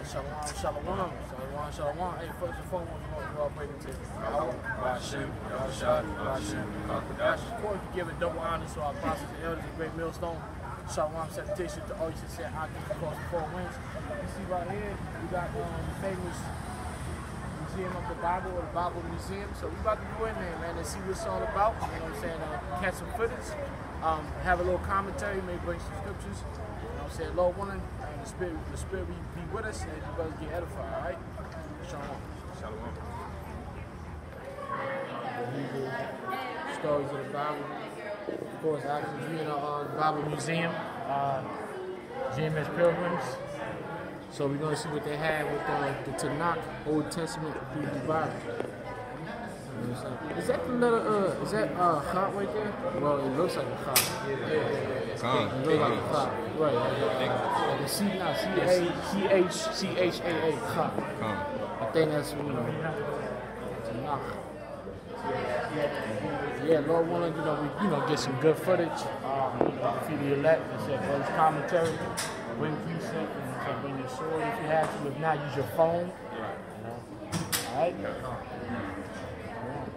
Shalom, shalom, shalom, shalom. Hey, first and foremost, we're all praying to Hashem, of course, we give it double honor to our apostles and elders of Great Millstone. Shalom, salutation to all you should say, I give across the four winds. You see right here, we got the famous Museum of the Bible, or the Bible Museum. So we about to go in there, man, and see what it's all about. You know what I'm saying? Catch some footage, have a little commentary, maybe bring some scriptures. You know what I'm saying? Lord willing, and the spirit will be with us, and you brothers get edified, all right? Shalom. Shalom. The Hebrew stories of the Bible. Of course, actually being a Bible Museum, GMS Pilgrims. So we're going to see what they have with the Tanakh, Old Testament, Hebrew Bible. Is that the letter, is that Chad right there? Well, it looks like a Chad. Yeah. It looks like a Chad. Right. Like a C, not C-H-A-A, Chad. I think that's, Tanakh. Yeah, Lord willing, we get some good footage. Feed the elect, it's a voice commentary, bring precept, and bring your sword if you have to. If not, use your phone. All right.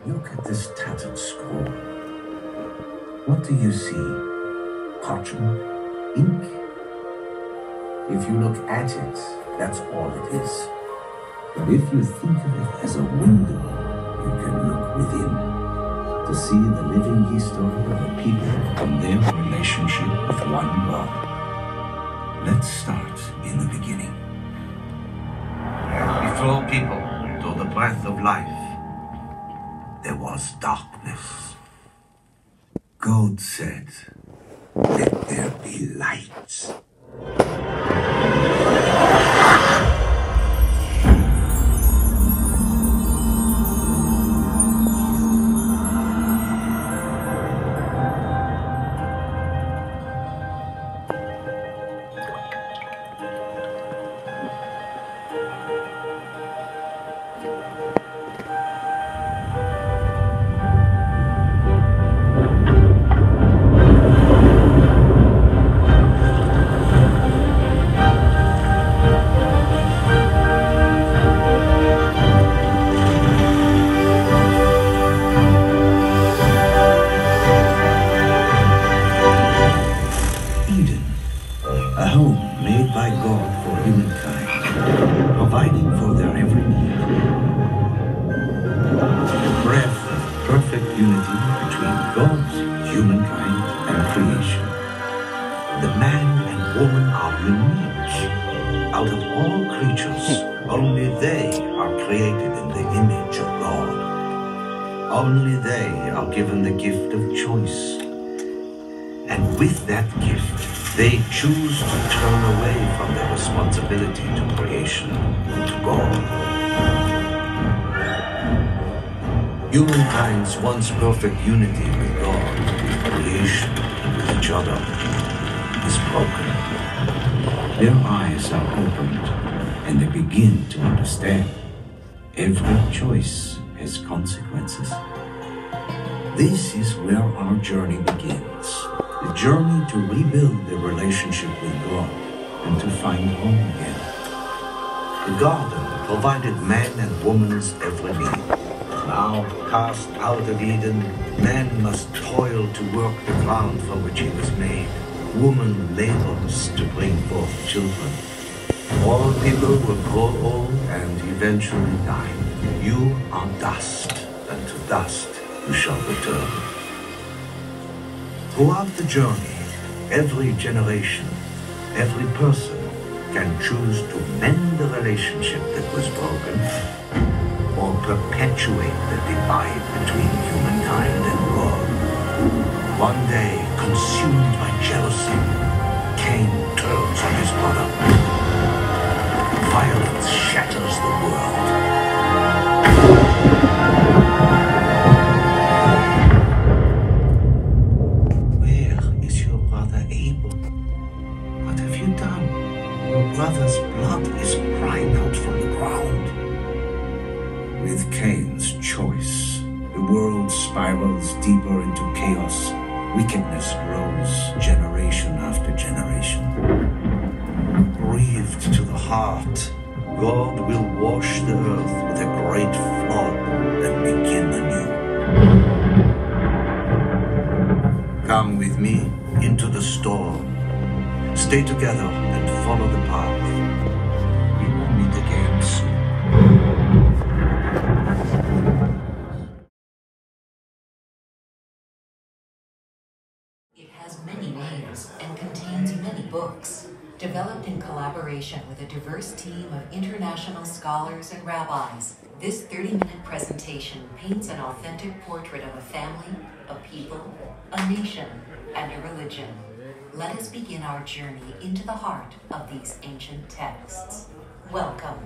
Look at this tattered scroll. What do you see? Parchment? Ink? If you look at it, that's all it is. But if you think of it as a window, you can look within to see the living history of a people and their relationship with one God. Let's start in the beginning. Before people drew the breath of life, there was darkness. God said, "Let there be light." Only they are given the gift of choice. And with that gift, they choose to turn away from their responsibility to creation and to God. Humankind's once perfect unity with God, creation, and with each other is broken. Their eyes are opened, and they begin to understand. Every choice has consequences. This is where our journey begins. The journey to rebuild the relationship with God and to find home again. The garden provided man and woman's every need. Now, cast out of Eden, man must toil to work the ground from which he was made. Woman labors to bring forth children. All people will grow old and eventually die. You are dust, and to dust you shall return. Throughout the journey, every generation, every person can choose to mend the relationship that was broken or perpetuate the divide between humankind and God. One day, consumed by jealousy, Cain turns on his brother. Violence shatters the world. Where is your brother Abel? What have you done? Your brother's blood is crying out from the ground. With Cain's choice, the world spirals deeper into chaos. Wickedness grows generation after generation. Breathed to the heart, God will wash the earth with a great flood and begin anew. Come with me into the storm. Stay together and follow the path. We will meet again soon. It has many names and contains many books. Developed in collaboration with a diverse team of international scholars and rabbis, this 30-minute presentation paints an authentic portrait of a family, a people, a nation, and a religion. Let us begin our journey into the heart of these ancient texts. Welcome.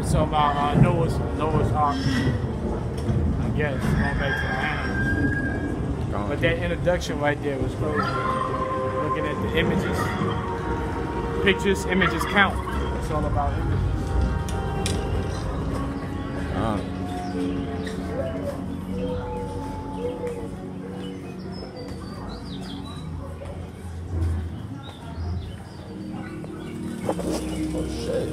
It's about Noah's Ark, I guess, going back to the animals. But that introduction right there was crazy. Looking at the images, pictures, images count. It's all about images. Oh shit.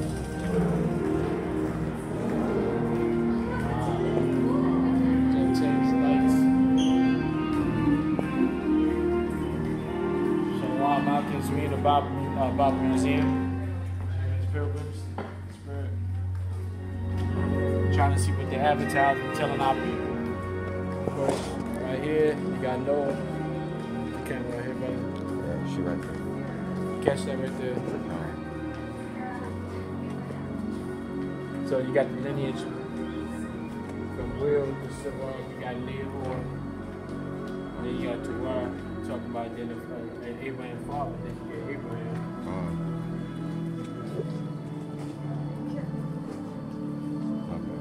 Read about the museum, Pilgrims, Spirit. Trying to see what they're advertising, telling our people. Of course, right here, you got Noah. The camera right here, brother. Yeah, she right there. Catch that right there. So you got the lineage from Will to Sarah, you got Leah, and then you got Terah, talking about Abraham's father, then you get Abraham. Okay.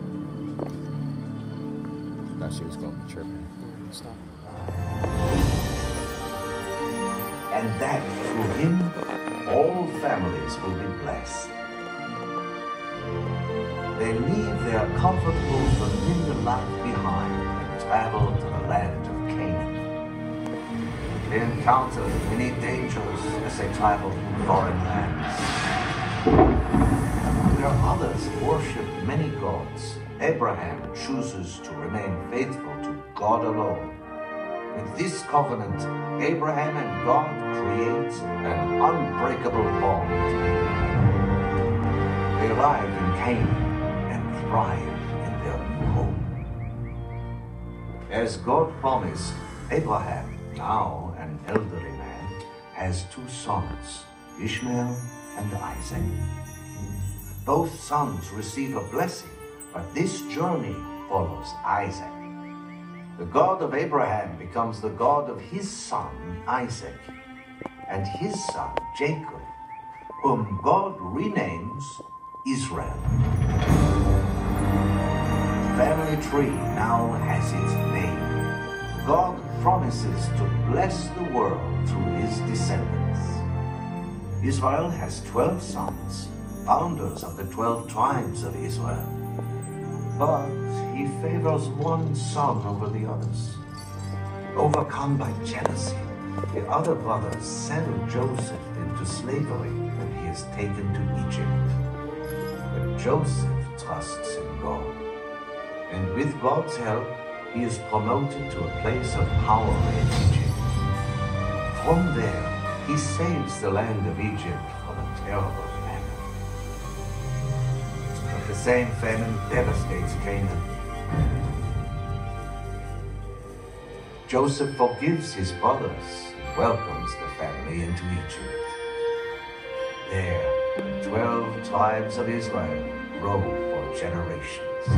Thought she was going to be tripping. Stop. And that through him, all families will be blessed. They leave their comfortable, familiar life behind and travel to the land of Canaan. They encountered many dangers as they traveled in foreign lands. Where others worship many gods, Abraham chooses to remain faithful to God alone. With this covenant, Abraham and God create an unbreakable bond. They arrive in Canaan and thrive in their new home. As God promised, Abraham, now an elderly man, has two sons, Ishmael and Isaac. Both sons receive a blessing, but this journey follows Isaac. The God of Abraham becomes the God of his son, Isaac, and his son, Jacob, whom God renames Israel. The family tree now has its name. God promises to bless the world through his descendants. Israel has 12 sons, founders of the 12 tribes of Israel. But he favors one son over the others. Overcome by jealousy, the other brothers send Joseph into slavery when he is taken to Egypt. But Joseph trusts in God, and with God's help, he is promoted to a place of power in Egypt. From there, he saves the land of Egypt from a terrible famine. But the same famine devastates Canaan. Joseph forgives his brothers and welcomes the family into Egypt. There, 12 tribes of Israel rule for generations.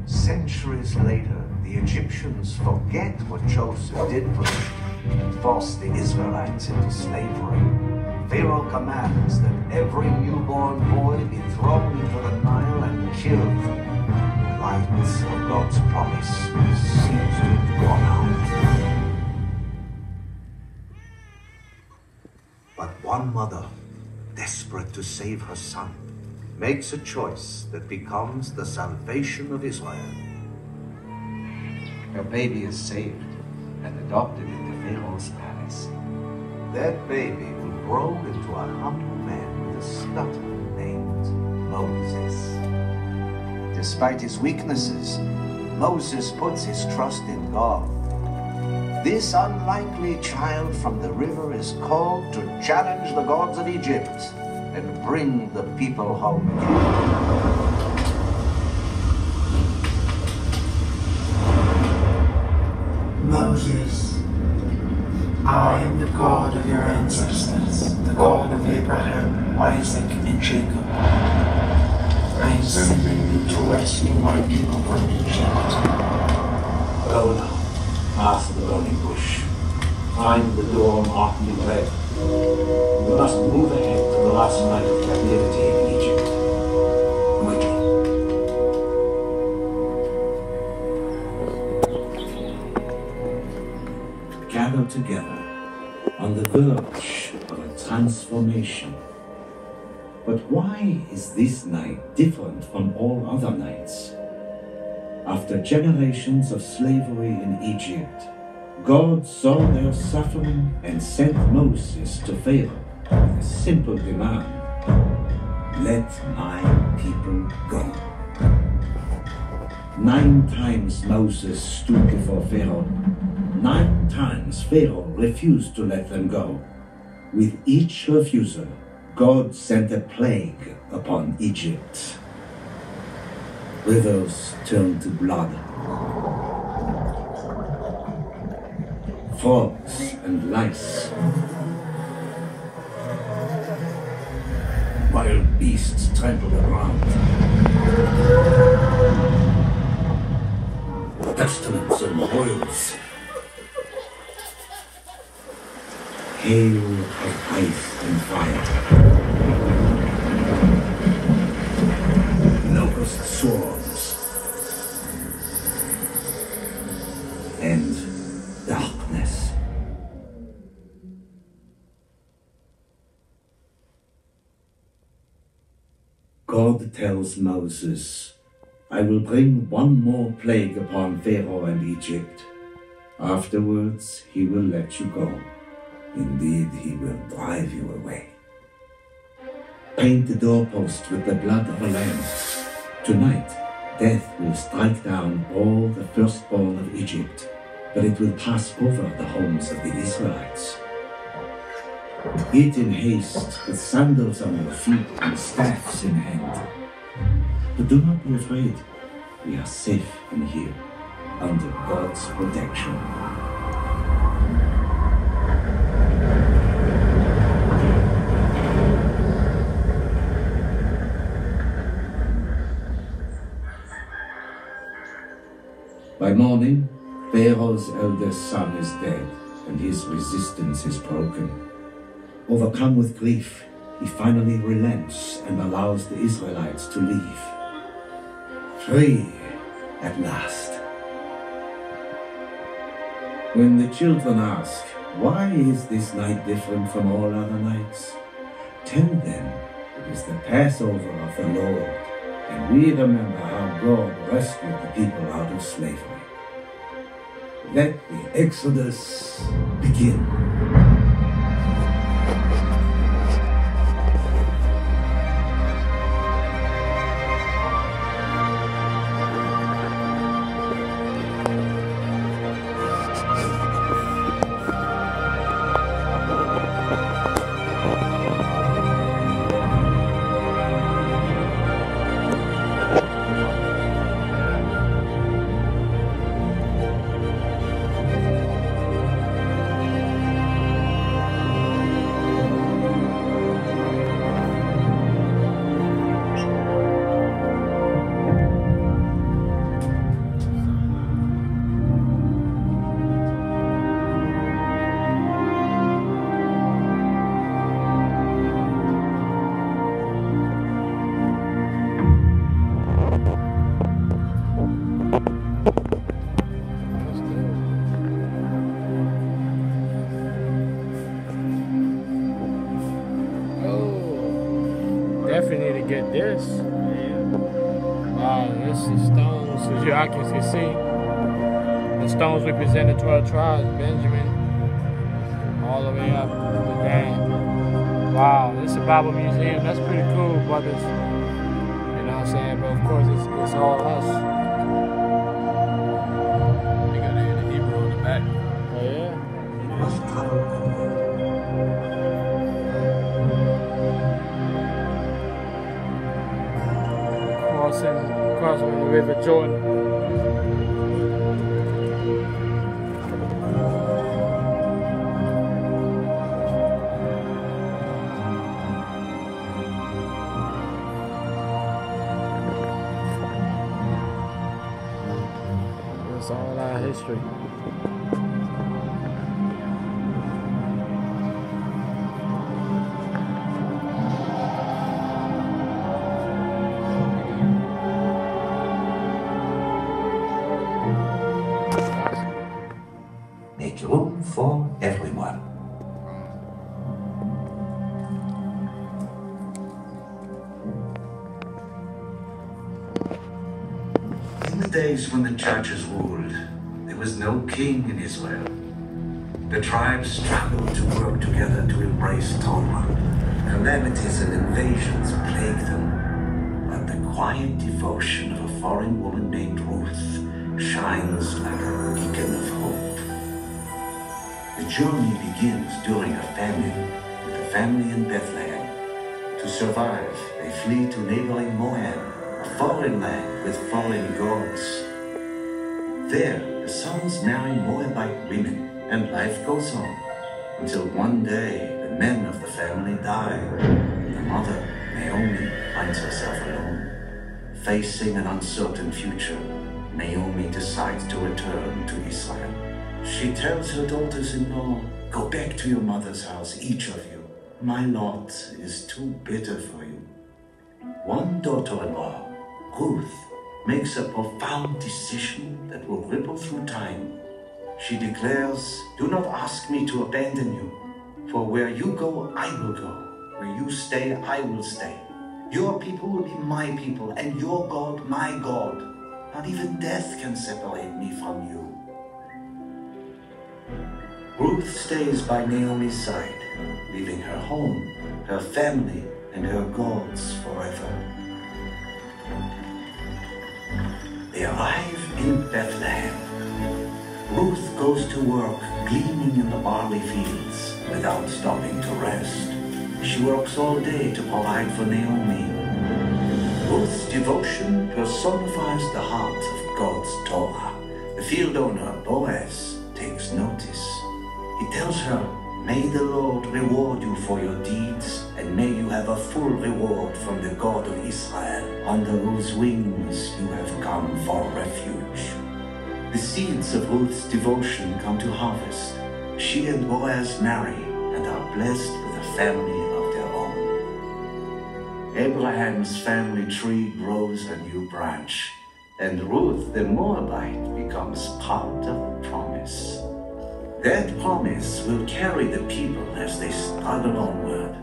Centuries later, the Egyptians forget what Joseph did for them and force the Israelites into slavery. Pharaoh commands that every newborn boy be thrown into the Nile and killed. The light of God's promise seems to have gone out. But one mother, desperate to save her son, makes a choice that becomes the salvation of Israel. Her baby is saved and adopted into Pharaoh's palace. That baby will grow into a humble man with a stutter named Moses. Despite his weaknesses, Moses puts his trust in God. This unlikely child from the river is called to challenge the gods of Egypt and bring the people home again. Moses, I am the God of your ancestors, the God of Abraham, Isaac, and Jacob. I am sending you to rescue my people from Egypt. Go now, past the burning bush. Find the door marked in red. You must move ahead to the last night of captivity in Egypt. Quickly. Gather together on the verge of a transformation. But why is this night different from all other nights? After generations of slavery in Egypt, God saw their suffering and sent Moses to Pharaoh with a simple demand: let my people go. 9 times Moses stood before Pharaoh. 9 times Pharaoh refused to let them go. With each refusal, God sent a plague upon Egypt. Rivers turned to blood. Frogs and lice. Wild beasts trampled the ground. Pestilence and boils. Hail of ice and fire. Locust swarms. And darkness. God tells Moses, I will bring one more plague upon Pharaoh and Egypt. Afterwards, he will let you go. Indeed, he will drive you away. Paint the doorpost with the blood of a lamb. Tonight, death will strike down all the firstborn of Egypt, but it will pass over the homes of the Israelites. Eat in haste, with sandals on your feet and staffs in hand. But do not be afraid. We are safe in here, under God's protection. By morning, Pharaoh's eldest son is dead, and his resistance is broken. Overcome with grief, he finally relents and allows the Israelites to leave. Free at last. When the children ask, why is this night different from all other nights? Tell them it is the Passover of the Lord, and we remember how God rescued the people out of slavery. Let the Exodus begin. this. This is stones, as you can see. The stones represent the 12 tribes, Benjamin, all the way up to Dan. Wow, this is a Bible museum. That's pretty cool, brothers. You know what I'm saying? But of course, it's all us. They got the Hebrew on the back. Oh, yeah. Crossing the River Jordan. It's all our history. Make room for everyone. In the days when the judges ruled, there was no king in Israel. The tribes struggled to work together to embrace Torah. Calamities and invasions plagued them, but the quiet devotion of a foreign woman named Ruth shines like a beacon of hope. The journey begins during a famine with a family in Bethlehem. To survive, they flee to neighboring Moab, a foreign land with foreign gods. There, the sons marry Moabite women, and life goes on, until one day the men of the family die. The mother, Naomi, finds herself alone. Facing an uncertain future, Naomi decides to return to Israel. She tells her daughters-in-law, "Go back to your mother's house, each of you. My lot is too bitter for you." One daughter-in-law, Ruth, makes a profound decision that will ripple through time. She declares, "Do not ask me to abandon you, for where you go, I will go. Where you stay, I will stay. Your people will be my people, and your God, my God. Not even death can separate me from you." Ruth stays by Naomi's side, leaving her home, her family, and her gods forever. They arrive in Bethlehem. Ruth goes to work gleaning in the barley fields without stopping to rest. She works all day to provide for Naomi. Ruth's devotion personifies the heart of God's Torah. The field owner, Boaz, takes notice. He tells her, "May the Lord reward you for your deeds, and may you have a full reward from the God of Israel, under whose wings you have come for refuge." The seeds of Ruth's devotion come to harvest. She and Boaz marry and are blessed with a family of their own. Abraham's family tree grows a new branch, and Ruth the Moabite becomes part of the promise. That promise will carry the people as they struggle onward,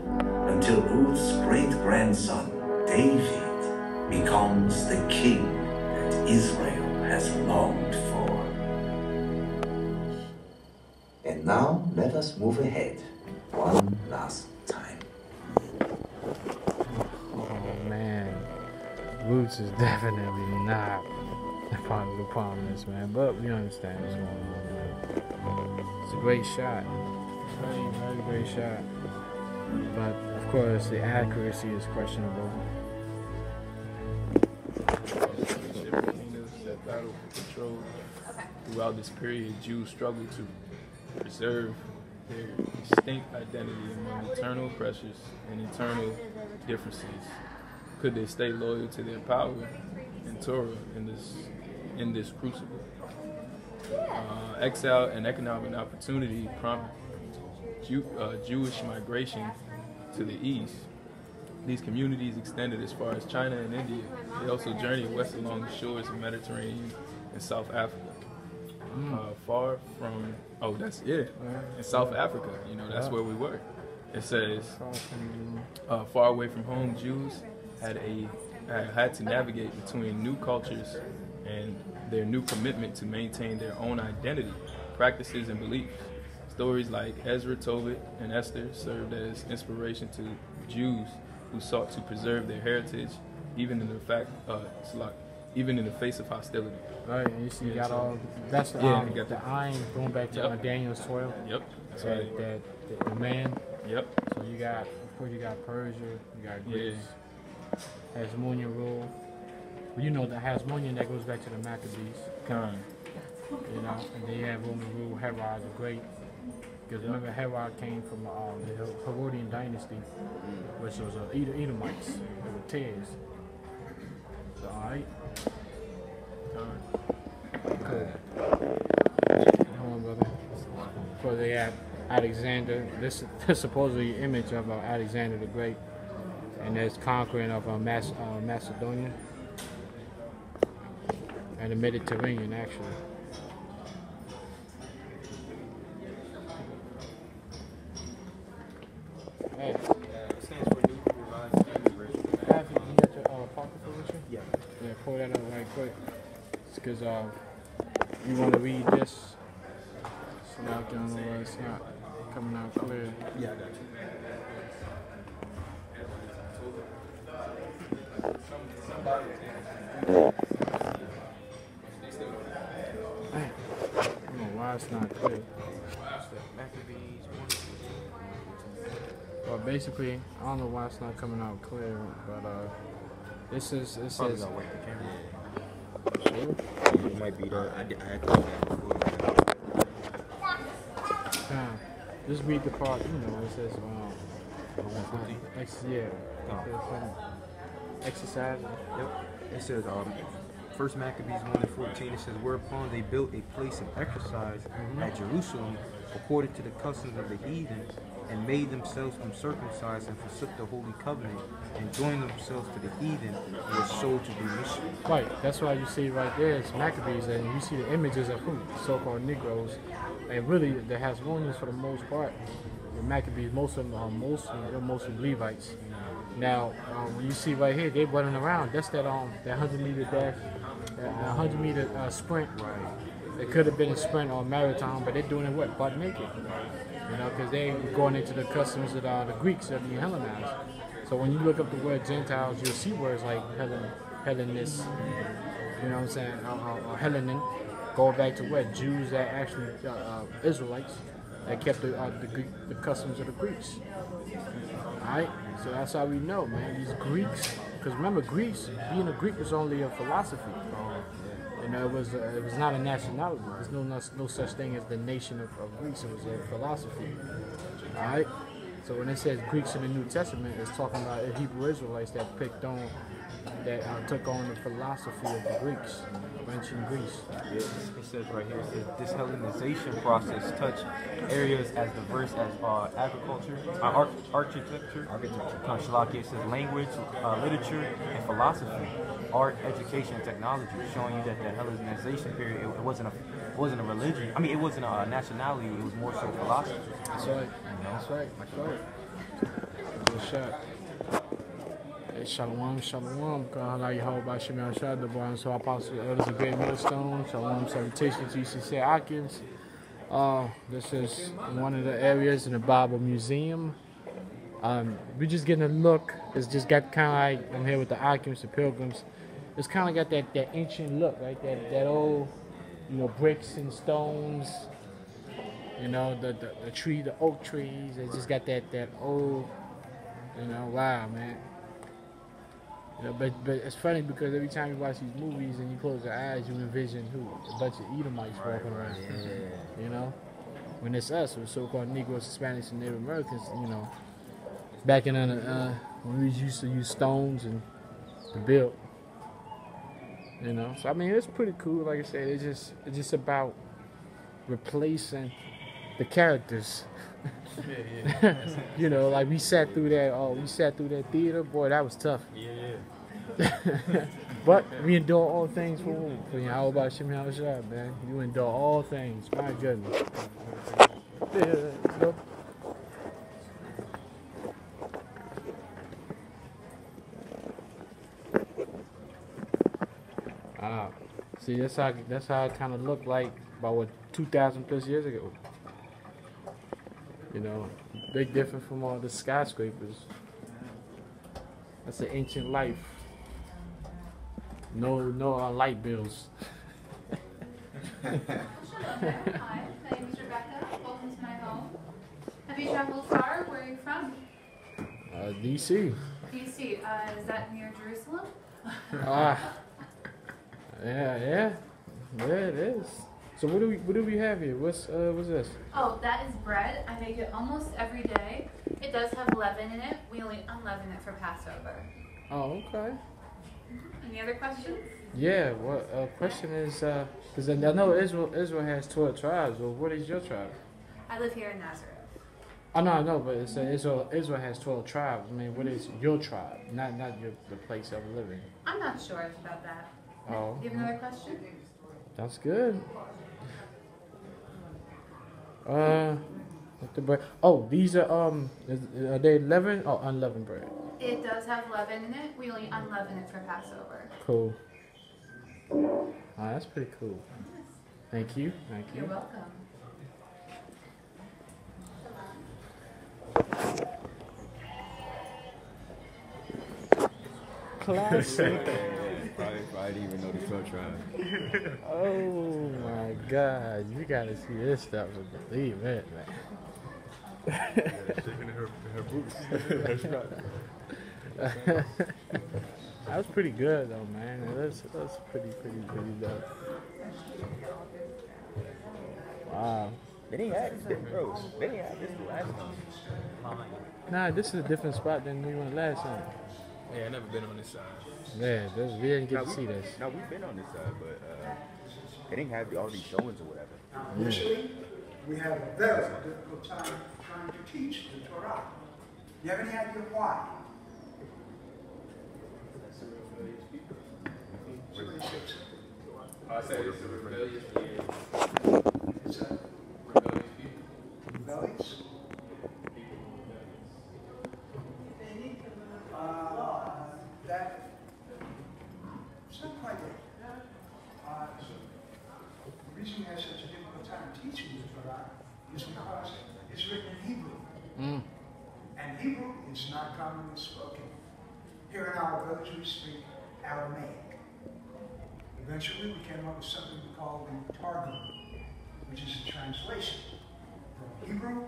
until Ruth's great-grandson, David, becomes the king that Israel has longed for. And now let us move ahead one last time. Oh man, Roots is definitely not part of the promise, man. But we understand what's going on, man. It's a great shot, very, very great shot. But of course, the accuracy is questionable. That battle for control. Throughout this period, Jews struggled to preserve their distinct identity among eternal pressures and eternal differences. Could they stay loyal to their power and Torah in this crucible? Exile and economic opportunity prompted Jewish migration to the east. These communities extended as far as China and India. They also journeyed west along the shores of Mediterranean and South Africa. Far from, that's it. In South Africa, that's where we were. It says, far away from home, Jews had to navigate between new cultures and their new commitment to maintain their own identity, practices, and beliefs. Stories like Ezra, Tobit, and Esther served as inspiration to Jews who sought to preserve their heritage, even in the face of hostility. Right, and you see, you got all that's the iron going back to Daniel's 12. Yep, that's that, right. The man. Yep. So you got, of course, you got Persia, you got Greece, Hasmonean rule. Well, you know the Hasmonean, that goes back to the Maccabees. You know, and then you have Roman rule, Herod the Great. Because remember, Herod came from the Herodian dynasty, which was Edomites. They were tares. So, all right. Cool. Hold on, brother. So they had Alexander. This is supposedly an image of Alexander the Great, and there's conquering of Macedonia and the Mediterranean, actually. Hey. It stands for New Revised Standard Version. You got your apocryphal with you? Yeah. Yeah, pull that up right quick. It's because you want to read this. So I don't know why it's not coming out clear. Yeah, I got you. I don't know why it's not clear. Well, basically, I don't know why it's not coming out clear, but it says. Probably gotta work the camera. It might be that. I had to do that before. Just read the part, you know, it says, exercise. Yep. It says, First Maccabees 1:14. It says, whereupon they built a place of exercise at Jerusalem, according to the customs of the heathen, and made themselves uncircumcised and forsook the holy covenant, and joined themselves to the heathen, and were sold to Jerusalem. Right. That's why you see right there, it's Maccabees, and you see the images of who? So-called Negroes, and really the Hasmoneans for the most part. The Maccabees, most of them are mostly Levites. Now, when you see right here, they running around. That's that 100-meter dash, that 100-meter sprint. Right. It could have been a sprint or a marathon, but they're doing it what? Butt naked. You know, because they going into the customs of the Greeks that are being Hellenized. So when you look up the word Gentiles, you'll see words like Hellenist, you know what I'm saying, or Hellenin, going back to what? Jews that actually, Israelites, that kept the customs of the Greeks. Alright? So that's how we know, man. These Greeks, because remember, Greece, being a Greek was only a philosophy. You know, it was not a nationality. There's no such thing as the nation of Greece. It was a philosophy. All right. So when it says Greeks in the New Testament, it's talking about Hebrew Israelites that took on the philosophy of the Greeks, of ancient Greece. It says right here, it says this Hellenization process touched areas as diverse as agriculture, architecture, it says language, literature, and philosophy, art, education, and technology, showing you that the Hellenization period, it wasn't a religion. I mean, it wasn't a nationality. It was more so philosophy. That's right. That's right. Good shot. Hey, shalom, shalom. So Apostle Elders of Great Millstone. Shalom, salutation to GCC Atkins. This is one of the areas in the Bible Museum. We're just getting a look. It's just got kind of like, I'm here with the Atkins, the Pilgrims. It's kind of got that ancient look, right? That old, you know, bricks and stones. You know, the oak trees. It just got that old, you know, wow, man. You know, but it's funny because every time you watch these movies and you close your eyes, you envision who? A bunch of Edomites walking around. You know? When it's us, we're so-called Negroes, Hispanics, and Native Americans, you know, back in when we used to use stones and to build. You know? So I mean, it's pretty cool. Like I said, it's just about replacing the characters. You know, like we sat through that theater, boy, that was tough. But we endure all things for whom? For how about Shimmy Shah, man? You endure all things. My goodness. Yeah, See, that's how it kind of looked like about what 2,000 plus years ago. You know, big difference from all the skyscrapers. That's an ancient life. No light bills. Hello there. Hi, my name is Rebecca. Welcome to my home. Have you traveled far? Where are you from? DC. DC. Is that near Jerusalem? Yeah, it is. So what do we have here? What's this? Oh, that is bread. I make it almost every day. It does have leaven in it. We only unleaven it for Passover. Oh, okay. Any other questions? Yeah. What question is? Because I know Israel has 12 tribes. Well, what is your tribe? I live here in Nazareth. Oh no, I know, but it's Israel has 12 tribes. I mean, what is your tribe? Not the place of living. I'm not sure about that. Oh. Do you have another question? That's good. What the bread? Oh, these are they leavened or unleavened bread? It does have leaven in it. We only unleaven it for Passover. Cool. Oh, that's pretty cool. Thank you. You're welcome. Classic. I didn't even know the 12 tribes. Oh my God, you gotta see this stuff to believe it, man. Shaking her boots. That was pretty good though, man. That's pretty dope. Wow. They didn't have this, bro. They didn't have this the last time. Nah, this is a different spot than we went last time. Yeah, I never been on this side. Yeah, we didn't get to see this. No, we've been on this side, but they didn't have all these showings or whatever. Initially, we had a very difficult time trying to teach the Torah. You have any idea why? I say it's a rebellious It's a rebellious people. rebellious. It's not quite that. The reason we have such a difficult time teaching the Torah is because it's written in Hebrew. And Hebrew is not commonly spoken. Here in our village we speak Aramaic. Eventually we came up with something we call the Targum, which is a translation from Hebrew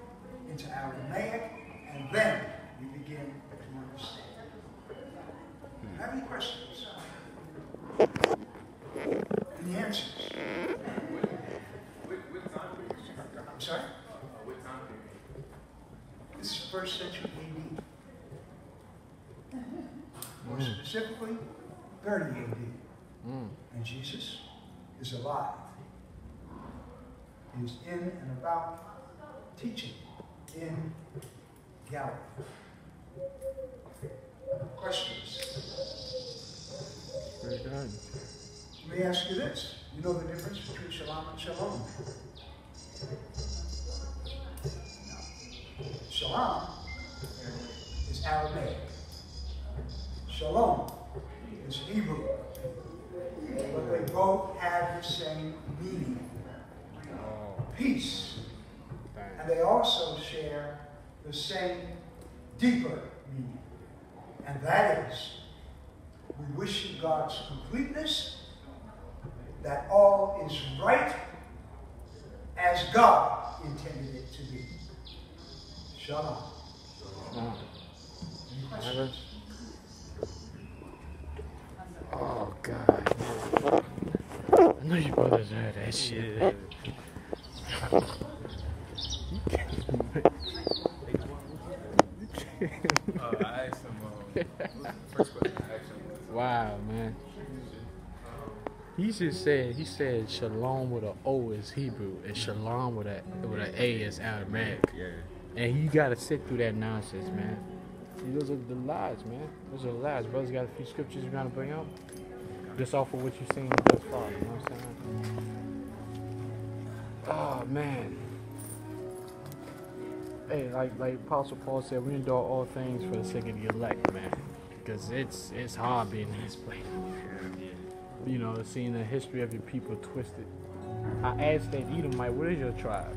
into Aramaic, and then we begin to understand. Have any questions? Any answers? I'm sorry? This is 1st century AD. More specifically, 30 AD. And Jesus is alive. He is in and about teaching in Galilee. Questions? Very good. Let me ask you this. You know the difference between shalom and shalom? Shalom is Aramaic. Shalom is Hebrew. But they both have the same meaning. Peace. And they also share the same deeper meaning. And that is, we wish you God's completeness, that all is right as God intended it to be. Shalom. Any questions? Oh God. I know you brothers heard that shit. I asked him, first question I asked him. Wow, man. He said shalom with an O is Hebrew and shalom with an A is Aramaic. Yeah. And you gotta sit through that nonsense, man. See, those are the lies, man. Those are the lies. Brothers got a few scriptures you gotta bring out. Just off of what you've seen thus far, you know what I'm saying? Oh man. Hey, like Apostle Paul said, we endure all things for the sake of the elect, man. Because it's hard being in this place. you know, seeing the history of your people twisted. I asked that Edomite, what is your tribe?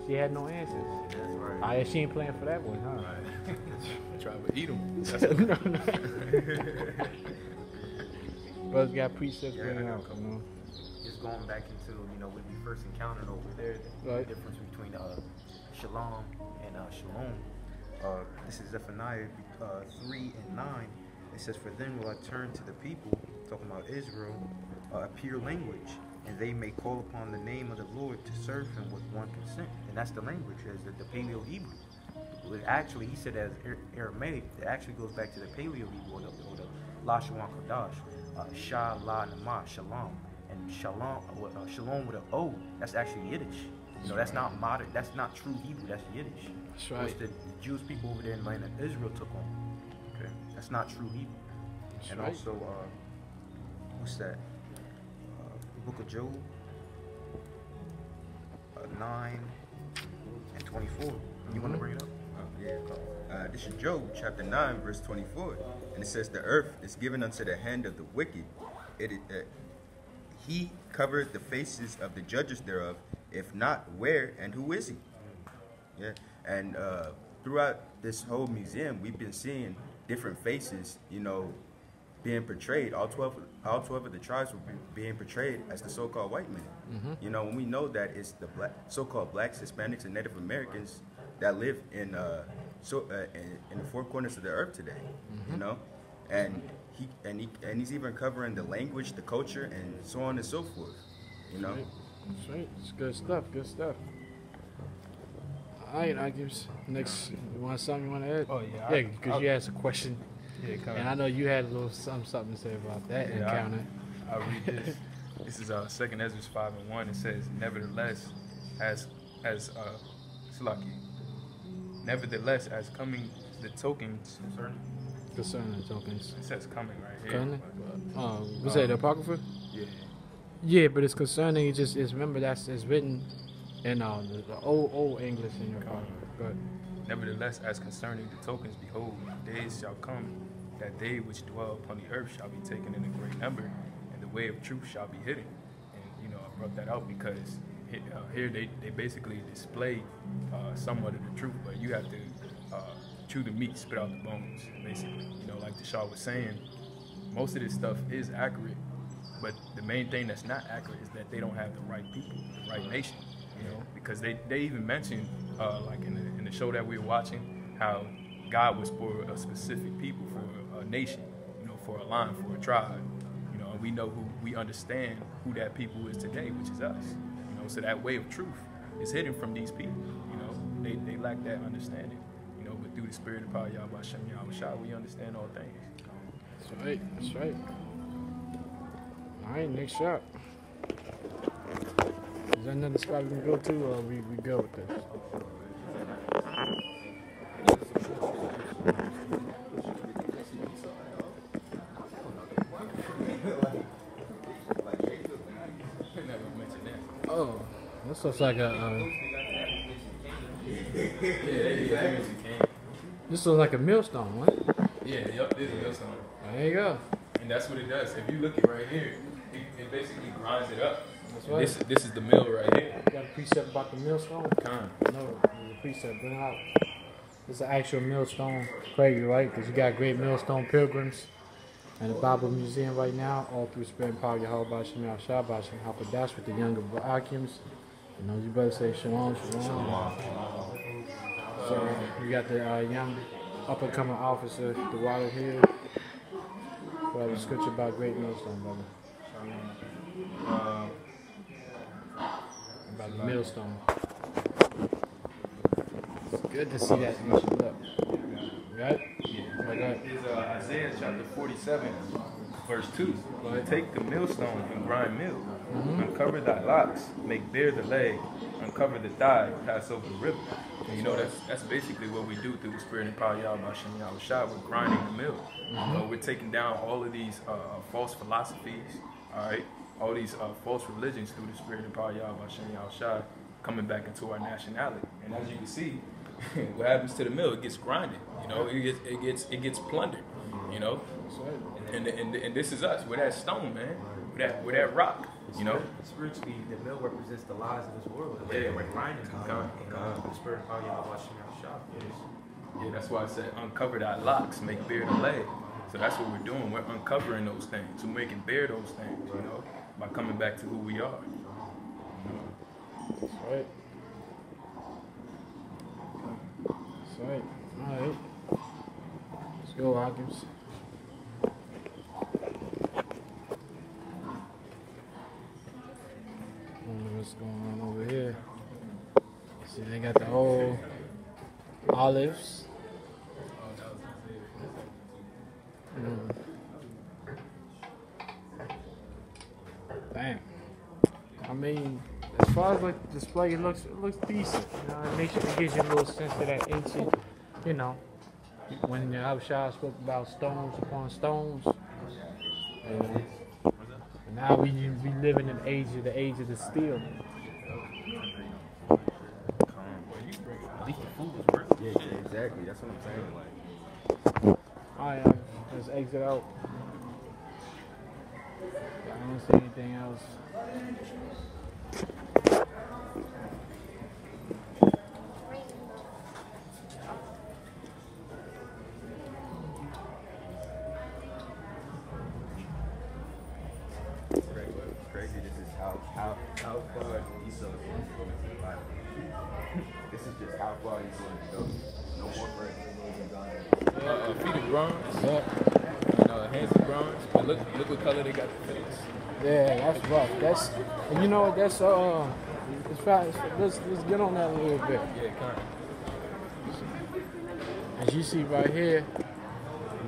She had no answers. That's right. She ain't playing for that one, huh? Right. Try to eat them. Brothers got precepts Yeah, going I out, got you know. Just going back into, you know, when we first encountered over there, the difference between shalom and shalom. This is Zephaniah 3 and 9. It says, "For then will I turn to the people," talking about Israel, "a pure language, and they may call upon the name of the Lord to serve him with one consent." And that's the language, as the Paleo-Hebrew. Well, actually, he said as Aramaic, it actually goes back to the Paleo-Hebrew, or the Lashawan Kodash, Shah, La, Nama, Shalom. And Shalom, Shalom with an O, that's actually Yiddish. You know, that's not modern, that's not true Hebrew, that's Yiddish. That's right. Which the Jewish people over there in the land of Israel took on. Okay, that's not true Hebrew. That's and right. also, what's that? Book of Job, 9 and 24. You want to bring it up? Yeah. This is Job chapter 9 verse 24, and it says, "The earth is given unto the hand of the wicked. He covered the faces of the judges thereof. If not, where and who is he?" Yeah. And throughout this whole museum, we've been seeing different faces, you know, being portrayed. All 12 of the tribes were being portrayed as the so-called white men. You know, when we know that it's the so-called blacks, Hispanics, and Native Americans that live in the four corners of the earth today. You know, and he's even covering the language, the culture, and so on and so forth. You know. That's right. It's good stuff. Good stuff. All right, Akibs. Next, you want something you want to add? Oh, yeah. Yeah, because you asked a question. Yeah, come And I know you had a little something to say about that encounter. I'll read this. This is 2nd Ezra 5 and 1. It says, "Nevertheless, as coming the tokens Concerning tokens. It says coming right here. Concerning? Was that the Apocrypha? Yeah. Yeah, but it's concerning. It's remember it's written in the old English in your Apocrypha. Go ahead. "Nevertheless, as concerning the tokens, behold, days shall come that they which dwell upon the earth shall be taken in a great number, and the way of truth shall be hidden." And you know, I brought that out because here they basically display somewhat of the truth, but you have to chew the meat, spit out the bones, basically. You know, like the Shah was saying, most of this stuff is accurate, but the main thing that's not accurate is that they don't have the right people, the right nation. You know, because they even mentioned like in the show that we were watching, how God was for a specific people, for a nation, you know, for a line, for a tribe. You know, and we understand who that people is today, which is us. You know, so that way of truth is hidden from these people. You know, they lack that understanding. You know, but through the Spirit of power, Yahweh Shem Yahweh, we understand all things. That's right. That's right. All right, next shot. Is there another spot we can go to, or we go with this? Oh, this looks like a. This looks like a millstone, right? Yeah, yep, this is a millstone. There you go. And that's what it does. If you look at right here, it basically grinds it up. That's right. This is the mill right here. You got a precept about the millstone? Con. No, there's a precept. Bring it out. It's an actual millstone. Crazy, right? Because you got great millstone pilgrims and the Bible Museum right now, all through Spirit and Power, Yahweh Bashim Yahshua Bashim Hapadash with the younger Akims. You know, you better say shalom, shalom. So you got the young up-and-coming officer, the water here. What have a scripture about great millstone, brother? About the millstone. It's good to see that mentioned up. Right? Yeah. Like is Isaiah chapter 47, verse 2. "Take the millstone and grind meal. Uncover thy locks, make bare the leg, uncover the thigh, pass over the river." And you know, that's basically what we do through the Spirit and power, Yahweh Shem Yahweh. We're grinding the mill. You know, we're taking down all of these false philosophies, all right? All these false religions through the Spirit and power, Yahweh Shem Yahweh, coming back into our nationality. And as you can see, what happens to the mill? It gets grinded. You know, it gets plundered. You know, And this is us. We're that stone, man. We're that rock. You know. Spiritually, the mill represents the lies of this world. Yeah, we're grinding. The spirit of washing our shop. Yeah, that's why I said uncover thy locks, make bare the lay. So that's what we're doing. We're uncovering those things. We're making bare those things, you know, by coming back to who we are. That's right. That's right. All right. Let's go, Hawkins. What's going on over here? See, they got the whole olives. Damn. I mean, as far as like the display, it looks decent. You know, it gives you a little sense of that ancient. You know, when the Abishai spoke about stones upon stones. You know, and now we live in the age of the steel. At least the food was worth it. Yeah, exactly. That's what I'm saying. Like, Alright, let's exit out. I don't see anything else. it's crazy. This is how far Esau is going to go into the Bible. This is just how far he's going to go. No more further. Feet of bronze. Yeah. And hands of bronze. But look what color they got the face. Yeah, that's rough. That's, and you know what? That's it's fast. Let's get on that a little bit. Yeah, kind of. As you see right here,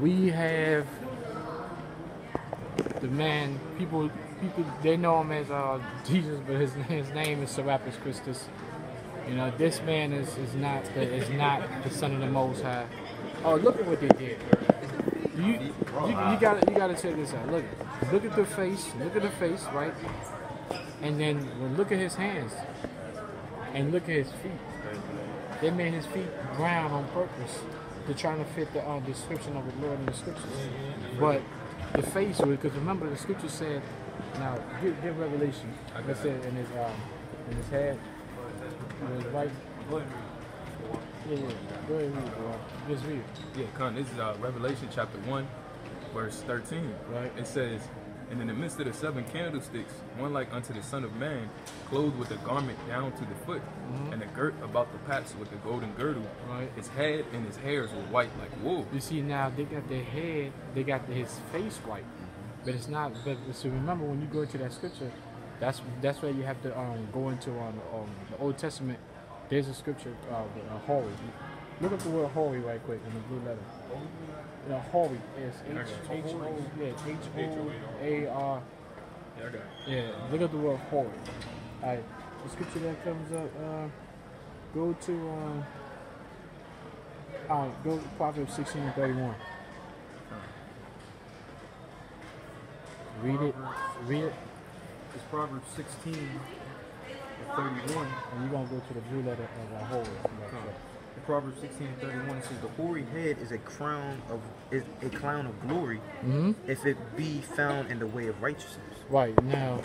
we have the man. People they know him as Jesus, but his name is Serapis Christus. You know, this man is not the son of the Most High. Oh, look at what they did. You gotta check this out. Look at the face. Look at the face, right? And then look at his hands. And look at his feet. They made his feet brown on purpose to try to fit the description of the Lord in the scriptures. But the face, because remember the scripture said, now give Revelation. It said in his head, in his right. Yeah. Go ahead, read it, bro. Just read it. Yeah, Con, this is Revelation chapter 1, verse 13. Right. It says, and in the midst of the 7 candlesticks, one like unto the Son of Man, clothed with a garment down to the foot, and a girt about the paps with a golden girdle. Right. His head and his hairs were white like wool. You see now they got their head, they got his face white, but it's not. But so remember when you go into that scripture, that's where you have to go into the Old Testament. There's a scripture, holy. Look up the word holy right quick in the blue letter. You know, holy is H-O-A-R. Yeah, I got it. Yeah, look at the word holy. Alright, the scripture that comes up, go to Proverbs 16:31. Read it. It's Proverbs 16:31. And you're gonna go to the blue letter of holy. In Proverbs 16:31 it says, "The hoary head is a clown of glory, if it be found in the way of righteousness." Right now,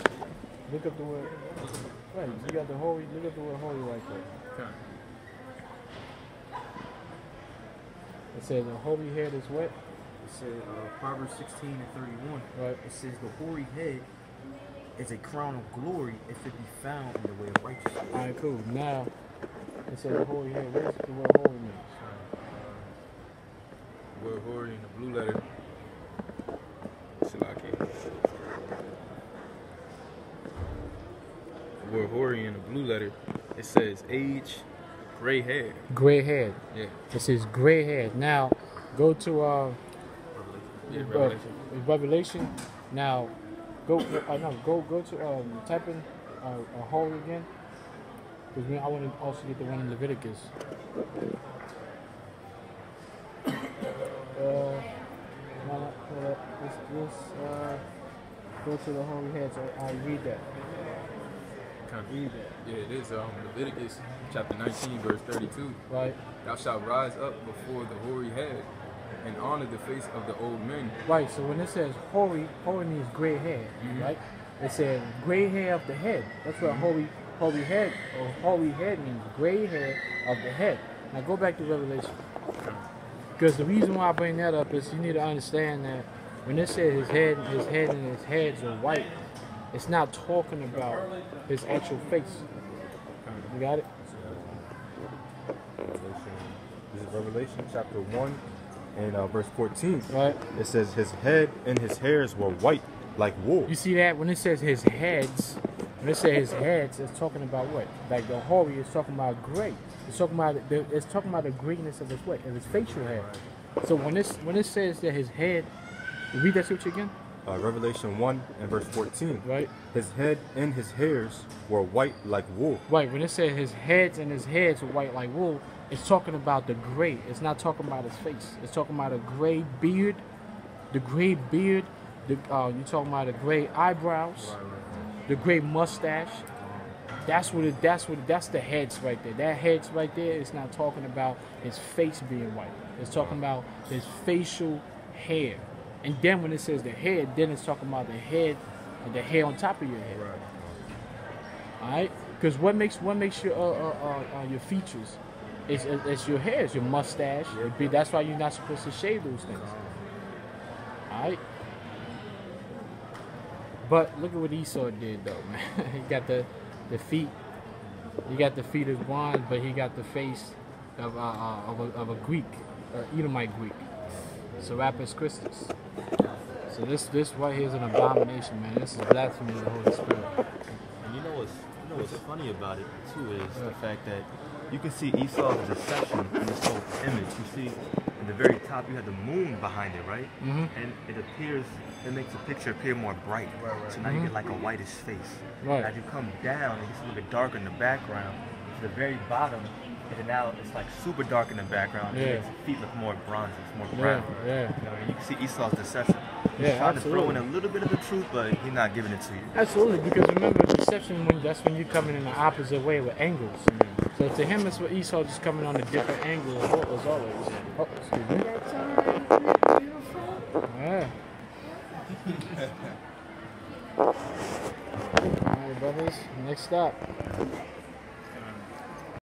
look up the word. Right, you got the holy. Look up the word holy right there. Okay. It says the holy head is what? It says Proverbs 16:31. Right. It says the hoary head is a crown of glory if it be found in the way of righteousness. All right, cool. Now it says the holy head. What does the word holy mean? Word hoary in the blue letter. Shilaki. The word hoary in the blue letter. It says age, gray hair. Gray head. Yeah. It says gray head. Now go to Revelation. Now go to type in holy again. Because I want to also get the one in Leviticus. Go to the holy head. So I read that. Read that. Yeah, it is Leviticus chapter 19, verse 32. Right. Thou shalt rise up before the hoary head, and honor the face of the old men. Right, so when it says hoary, hoary means gray hair, right? It says gray hair of the head. That's what hoary head means, gray hair of the head. Now go back to Revelation. Because the reason why I bring that up is you need to understand that when it says his head and his heads are white, it's not talking about his actual face. You got it? This is Revelation chapter 1 and verse 14. Right. It says his head and his hairs were white like wool. You see that when it says his heads, when it says his heads, it's talking about what? Like the hoary is talking about gray. It's talking about the grayness of his what? Of his facial hair. So when it says that his head, read that scripture again. Revelation 1 and verse 14. Right. His head and his hairs were white like wool. Right. When it says his heads and his hairs were white like wool, it's talking about the gray. It's not talking about his face. It's talking about a gray beard, the gray beard. You're talking about the gray eyebrows, the gray mustache. That's the heads right there. That heads right there is not talking about his face being white. It's talking about his facial hair. And then when it says the head, then it's talking about the head and the hair on top of your head. All right? Because what makes your features is your hair, it's your mustache. That's why you're not supposed to shave those things. All right? But look at what Esau did, though, man. He got the feet. He got the feet of bronze, but he got the face of a Greek, Edomite Greek. Serapis Christus. So this right here is an abomination, man. This is blasphemy of the Holy Spirit. And you know what's funny about it too is the fact that you can see Esau's deception in this whole image. You see, at the very top, you have the moon behind it, right? Mm-hmm. And it makes the picture appear more bright. So now you get like a whitish face. Right. As you come down, it gets a little bit darker in the background. To the very bottom, and then now it's like super dark in the background. Yeah. It makes the feet look more bronzy, it's more brown. Yeah. You know, and you can see Esau's deception. He's Yeah, trying absolutely. to throw in a little bit of the truth, but he's not giving it to you. Absolutely, because remember, deception, that's when you're coming in the opposite way with angles. So to him, it's what Esau just coming on a different angle as always. Oh, excuse me. Yeah. All right, brothers, next stop.